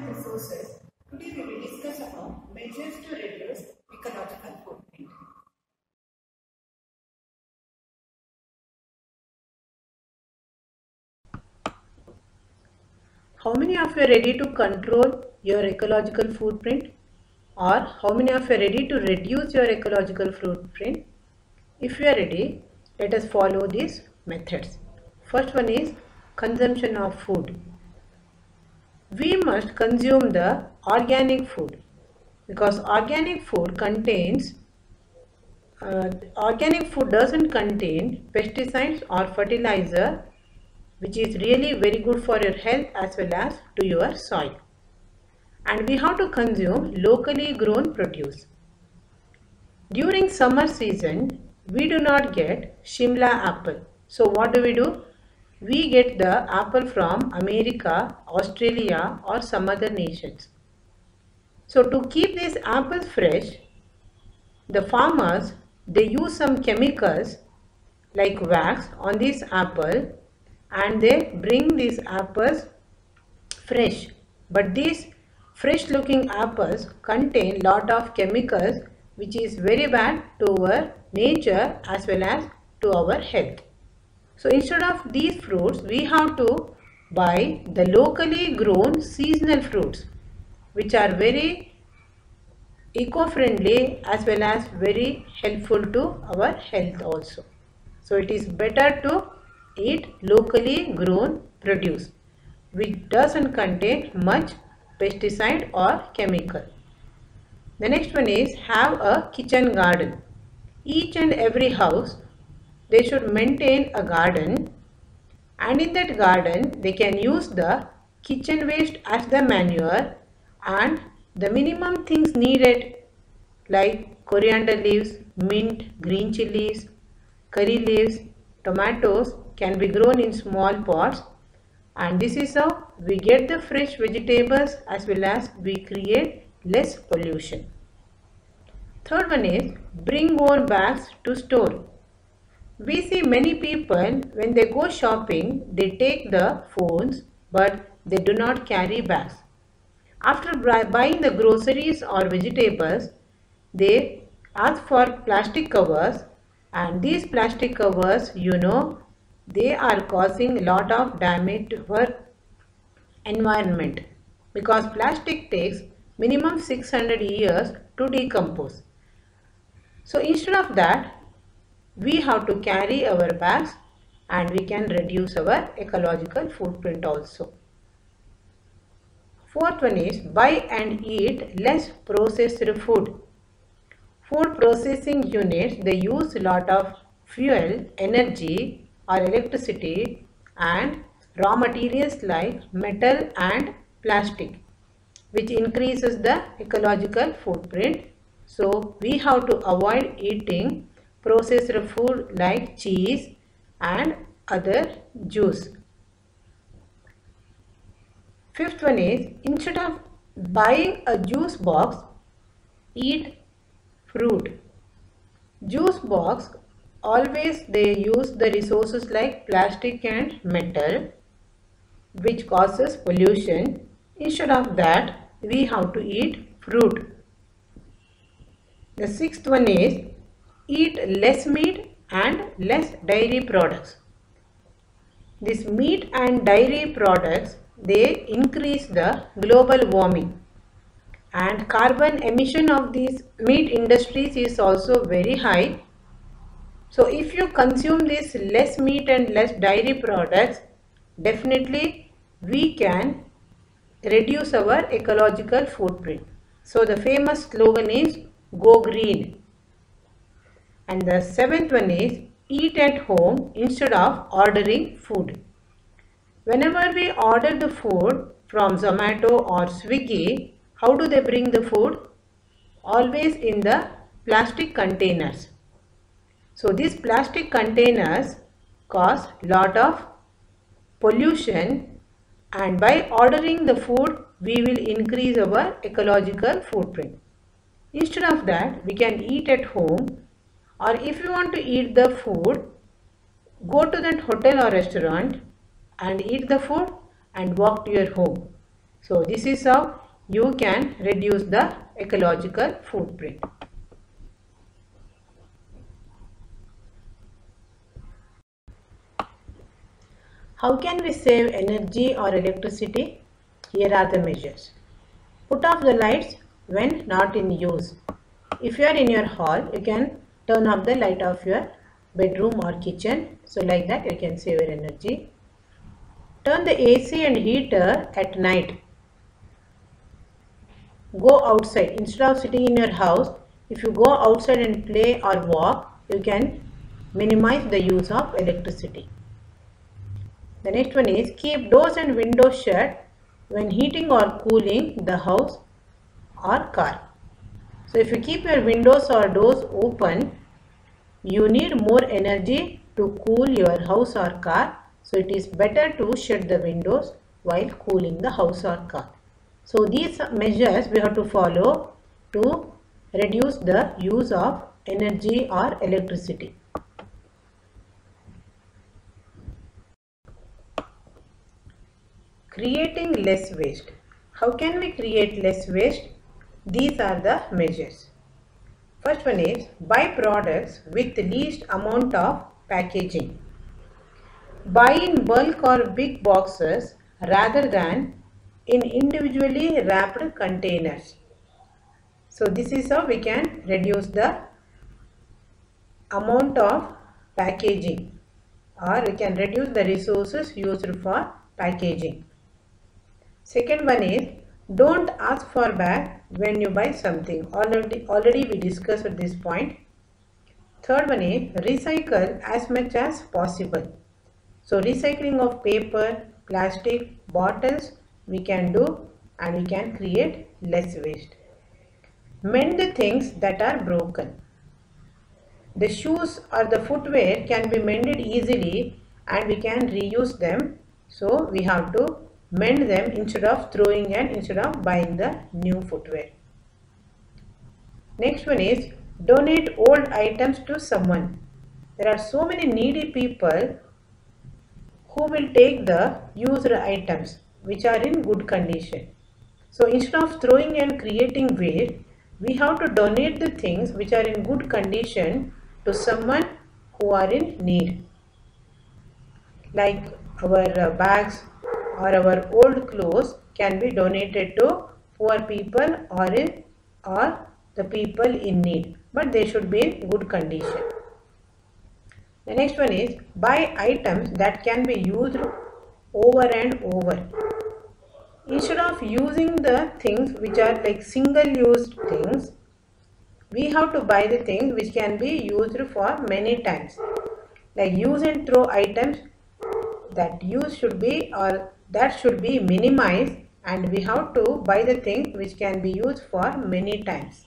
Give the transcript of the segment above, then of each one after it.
resources. Today we will discuss about measures to reduce ecological footprint. How many of you are ready to control your ecological footprint? Or how many of you are ready to reduce your ecological footprint? If you are ready, let us follow these methods. First one is consumption of food. We must consume the organic food because organic food doesn't contain pesticides or fertilizer, which is really very good for your health as well as to your soil. And we have to consume locally grown produce. During summer season, we do not get Shimla apple. So what do? We get the apple from America, Australia or some other nations. So to keep these apples fresh, the farmers, they use some chemicals like wax on this apple and they bring these apples fresh. But these fresh looking apples contain lot of chemicals which is very bad to our nature as well as to our health. So instead of these fruits, we have to buy the locally grown seasonal fruits which are very eco-friendly as well as very helpful to our health also. So it is better to eat locally grown produce which doesn't contain much pesticide or chemical. The next one is have a kitchen garden. Each and every house, they should maintain a garden, and in that garden they can use the kitchen waste as the manure, and the minimum things needed like coriander leaves, mint, green chilies, curry leaves, tomatoes can be grown in small pots, and this is how we get the fresh vegetables as well as we create less pollution. Third one is bring more bags to store. We see many people when they go shopping, they take the phones but they do not carry bags. After buying the groceries or vegetables, they ask for plastic covers, and these plastic covers, they are causing a lot of damage to our environment because plastic takes minimum 600 years to decompose. So instead of that, we have to carry our bags and we can reduce our ecological footprint also. Fourth one is buy and eat less processed food. Food processing units, they use a lot of fuel, energy or electricity and raw materials like metal and plastic, which increases the ecological footprint. So we have to avoid eating processed food like cheese and other juice. Fifth one is instead of buying a juice box, eat fruit. Juice box, always they use the resources like plastic and metal which causes pollution. Instead of that, we have to eat fruit. The sixth one is eat less meat and less dairy products. This meat and dairy products, they increase the global warming, and carbon emission of these meat industries is also very high. So if you consume this less meat and less dairy products, definitely we can reduce our ecological footprint. So the famous slogan is go green. And the seventh one is eat at home instead of ordering food. Whenever we order the food from Zomato or Swiggy, how do they bring the food? Always in the plastic containers. So these plastic containers cause lot of pollution, and by ordering the food, we will increase our ecological footprint. Instead of that, we can eat at home, or if you want to eat the food, go to that hotel or restaurant and eat the food and walk to your home. So this is how you can reduce the ecological footprint. How can we save energy or electricity? Here are the measures. Put off the lights when not in use. If you are in your hall, you can turn off the light of your bedroom or kitchen. So like that you can save your energy. Turn the AC and heater at night. Go outside. Instead of sitting in your house, if you go outside and play or walk, you can minimize the use of electricity. The next one is keep doors and windows shut when heating or cooling the house or car. So if you keep your windows or doors open, you need more energy to cool your house or car. So it is better to shut the windows while cooling the house or car. So these measures we have to follow to reduce the use of energy or electricity. Creating less waste. How can we create less waste? These are the measures. First one is buy products with least amount of packaging. Buy in bulk or big boxes rather than in individually wrapped containers. So this is how we can reduce the amount of packaging, or we can reduce the resources used for packaging. Second one is don't ask for back when you buy something. Already we discussed at this point. Third one is recycle as much as possible. So recycling of paper, plastic, bottles we can do, and we can create less waste. Mend the things that are broken. The shoes or the footwear can be mended easily and we can reuse them. So we have to mend them instead of throwing and instead of buying the new footwear. Next one is donate old items to someone. There are so many needy people who will take the used items which are in good condition. So instead of throwing and creating waste, we have to donate the things which are in good condition to someone who are in need. Like our bags or our old clothes can be donated to poor people or the people in need, but they should be in good condition. The next one is buy items that can be used over and over. Instead of using the things which are like single used things, we have to buy the things which can be used for many times. Like use and throw items, that use should be or that should be minimized, and we have to buy the thing which can be used for many times.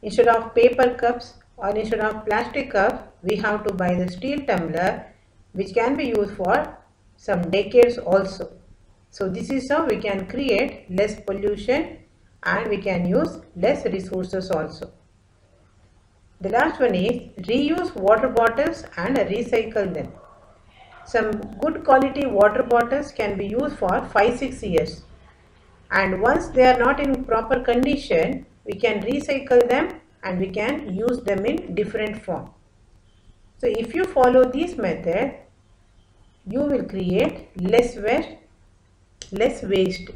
Instead of paper cups or instead of plastic cups, we have to buy the steel tumbler which can be used for some decades also. So this is how we can create less pollution and we can use less resources also. The last one is reuse water bottles and recycle them. Some good quality water bottles can be used for 5-6 years, and once they are not in proper condition, we can recycle them and we can use them in different form. So if you follow this method, you will create less waste.